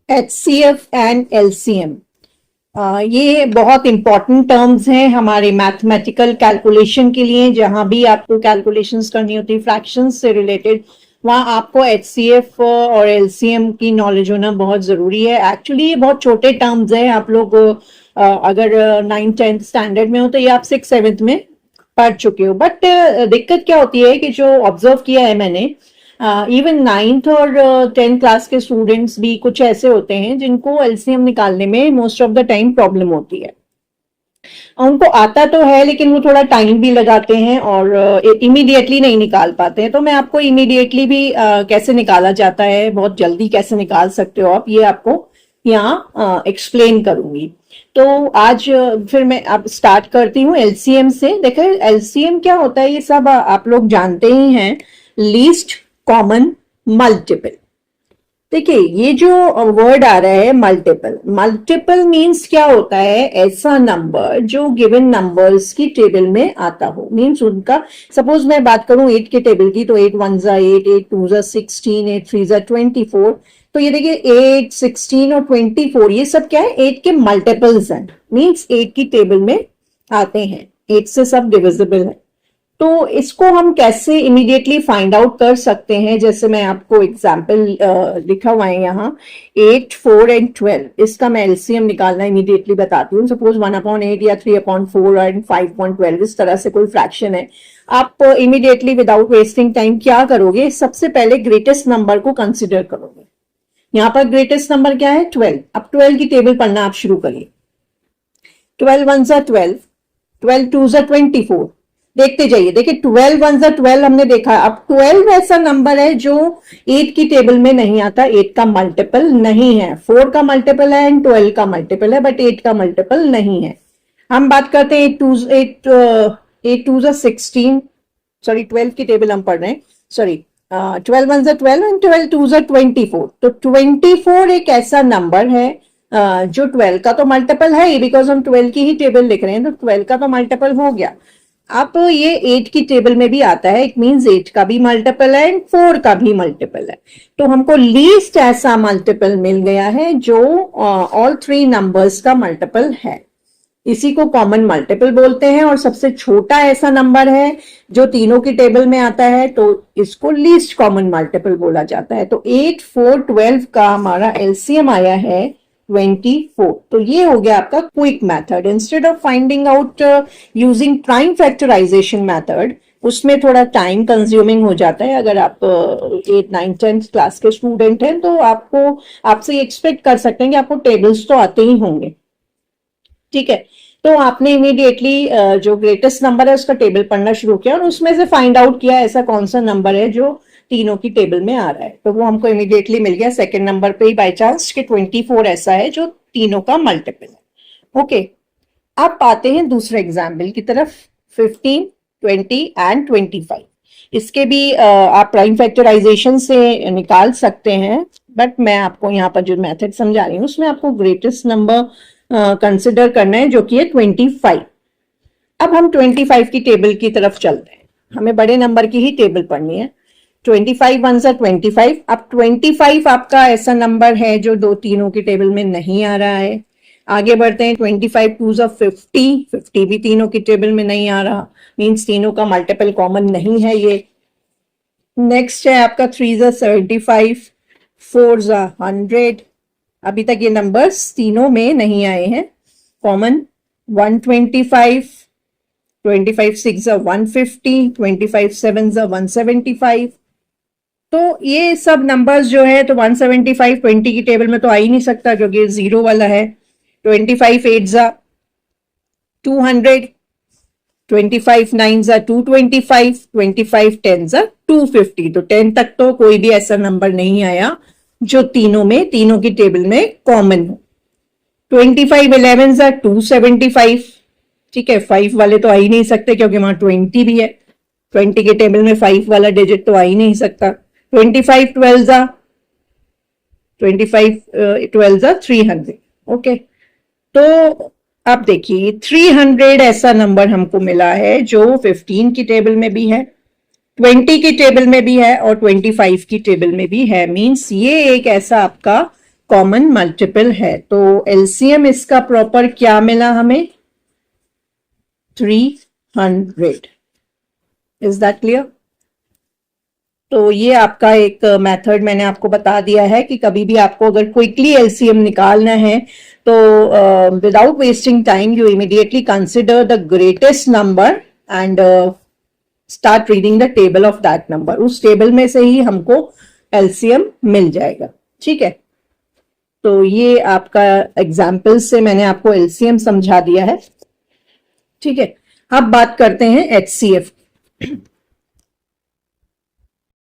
HCF and LCM, ये बहुत important terms हैं हमारे मैथमेटिकल कैलकुलेशन के लिए। जहां भी आपको कैलकुलेशंस करनी होती है फ्रैक्शंस से रिलेटेड, वहां आपको HCF और LCM की नॉलेज होना बहुत जरूरी है। एक्चुअली ये बहुत छोटे टर्म्स हैं, आप लोग अगर 9th-10th स्टैंडर्ड में हो तो ये आप 6th-7th में पढ़ चुके हो। बट दिक्कत क्या होती है कि जो ऑब्जर्व किया है मैंने, इवन 9th और 10th क्लास के स्टूडेंट्स भी कुछ ऐसे होते हैं जिनको LCM निकालने में most of the time problem होती है। उनको आता तो है लेकिन वो थोड़ा टाइम भी लगाते हैं और इमीडिएटली नहीं निकाल पाते हैं। तो मैं आपको इमीडिएटली भी कैसे निकाला जाता है, बहुत जल्दी कैसे निकाल सकते हो आप, ये आपको यहाँ एक्सप्लेन करूंगी। तो आज फिर मैं अब स्टार्ट करती हूँ LCM से। देखो LCM क्या होता है, ये सब आप लोग जानते ही हैं, लीस्ट कॉमन मल्टीपल। देखिए ये जो वर्ड आ रहा है मल्टीपल, मल्टीपल मीन्स क्या होता है, ऐसा नंबर जो गिवन नंबर्स की टेबल में आता हो। मीन्स उनका, सपोज मैं बात करूं 8 के टेबल की, तो 8 1 जा 8, 8 2 जा 16, 8 3 जा 24। तो ये देखिए 8, 16 और 24 ये सब क्या है, 8 के मल्टीपल्स हैं। मीन्स 8 की टेबल में आते हैं, 8 से सब डिविजिबल है। तो इसको हम कैसे इमीडिएटली फाइंड आउट कर सकते हैं, जैसे मैं आपको एग्जांपल लिखा हुआ है यहाँ 8, 4 एंड 12। इसका मैं LCM निकालना इमीडिएटली बताती हूँ। सपोज 1/8 या 3/4 एंड 5/12 इस तरह से कोई फ्रैक्शन है। आप इमीडिएटली विदाउट वेस्टिंग टाइम क्या करोगे, सबसे पहले ग्रेटेस्ट नंबर को कंसिडर करोगे। यहाँ पर ग्रेटेस्ट नंबर क्या है, 12। अब 12 की टेबल पढ़ना आप शुरू करिए। 12 1 जा 12, 12 2 जा 24। देखते जाइए, देखिए 12 1 जा 12 हमने देखा। अब 12 ऐसा नंबर है जो 8 की टेबल में नहीं आता, 8 का मल्टीपल नहीं है। 4 का मल्टीपल है एंड 12 का मल्टीपल है, बट 8 का मल्टीपल नहीं है। हम बात करते हैं 8 2 जा 16, सॉरी 12 की टेबल हम पढ़ रहे हैं, सॉरी 12 1 जा 12 एंड 12 2 जा 24। तो 24 एक ऐसा नंबर है जो 12 का तो मल्टीपल है ही, बिकॉज हम 12 की ही टेबल लिख रहे हैं, तो 12 का तो मल्टीपल हो गया। अब ये 8 की टेबल में भी आता है, इट मींस 8 का भी मल्टीपल है एंड 4 का भी मल्टीपल है। तो हमको लीस्ट ऐसा मल्टीपल मिल गया है जो ऑल 3 नंबर्स का मल्टीपल है। इसी को कॉमन मल्टीपल बोलते हैं। और सबसे छोटा ऐसा नंबर है जो तीनों की टेबल में आता है, तो इसको लीस्ट कॉमन मल्टीपल बोला जाता है। तो 8, 4, 12 का हमारा LCM आया है 24। तो ये हो गया आपका quick method. Instead of finding out using prime factorization method, उसमें थोड़ा टाइम कंज्यूमिंग हो जाता है। अगर आप 8, 9, 10th क्लास के स्टूडेंट हैं तो आपसे एक्सपेक्ट कर सकते हैं कि आपको टेबल्स तो आते ही होंगे, ठीक है। तो आपने इमीडिएटली जो ग्रेटेस्ट नंबर है उसका टेबल पढ़ना शुरू किया और उसमें से फाइंड आउट किया ऐसा कौन सा नंबर है जो तीनों की टेबल में आ रहा है। तो वो हमको इमीडिएटली मिल गया सेकंड नंबर पे ही बाय चांस कि 24 ऐसा है जो तीनों का मल्टीपल है। ओके, अब आते हैं दूसरे एग्जाम्पल की तरफ, 15, 20 एंड 25। इसके भी आप प्राइम फैक्टराइजेशन से निकाल सकते हैं, बट मैं आपको यहाँ पर जो मेथड समझा रही हूँ उसमें आपको ग्रेटेस्ट नंबर कंसिडर करना है जो कि है 25। अब हम 25 की टेबल की तरफ चलते हैं, हमें बड़े नंबर की ही टेबल पढ़नी है। 25 1 जा 25। अब 25 आपका ऐसा नंबर है जो दो तीनों की टेबल में नहीं आ रहा है। आगे बढ़ते हैं, 25 2 जा 50, 50 भी तीनों की टेबल में नहीं आ रहा, मीन्स तीनों का मल्टीपल कॉमन नहीं है ये। नेक्स्ट है आपका 3 जा 75, 4 जा 100। अभी तक ये नंबर्स तीनों में नहीं आए हैं कॉमन। 125, 25 6 जा 150, 25 7 जा 175। तो ये सब नंबर्स जो है, तो 175 20 की टेबल में तो आ ही नहीं सकता क्योंकि जीरो वाला है। 25 8 जा 200, 25 9 जा 225, 25 10 जा 250। तो 10 तक तो कोई भी ऐसा नंबर नहीं आया जो तीनों की टेबल में कॉमन हो। 25 11 जा 275, ठीक है। 5 वाले तो आ ही नहीं सकते क्योंकि वहां 20 भी है, 20 के टेबल में 5 वाला डिजिट तो आ ही नहीं सकता। 25 12 जा 300। ओके, तो अब देखिए 300 ऐसा नंबर हमको मिला है जो 15 की टेबल में भी है, 20 की टेबल में भी है और 25 की टेबल में भी है। मींस ये एक ऐसा आपका कॉमन मल्टीपल है। तो एलसीएम इसका प्रॉपर क्या मिला हमें? 300। Is that clear? तो ये आपका एक मेथड मैंने आपको बता दिया है कि कभी भी आपको अगर क्विकली एलसीएम निकालना है तो without wasting time you immediately consider the greatest number and start reading the table of that number. उस टेबल में से ही हमको एलसीएम मिल जाएगा। ठीक है, तो ये आपका एग्जाम्पल से मैंने आपको एलसीएम समझा दिया है। ठीक है, अब बात करते हैं एचसीएफ।